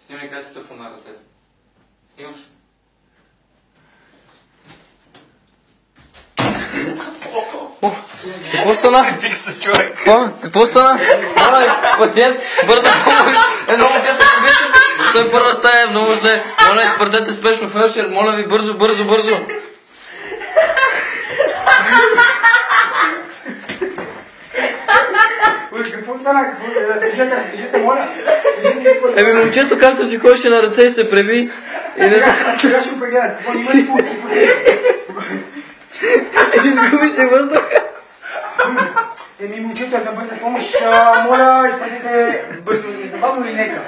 Снимай как си стъпва на ръцете. Снимаш? Какво стана? Тих се, човек. Какво стана? Пациент, бърза помощ. Много често се обичам. Стой първа стая, много зле. Моля, изпратете спешно фелшер. Моля ви, бързо. Какво стана? Разкажете, моля. Момчето както си ходеше на ръце и се преби. Сега ще го прегледа. Спокойно, има ли пулс? Изгуби се въздуха. Момчето, аз съм бърза помощ. Моля, изпратете бързо, незабавно или нека.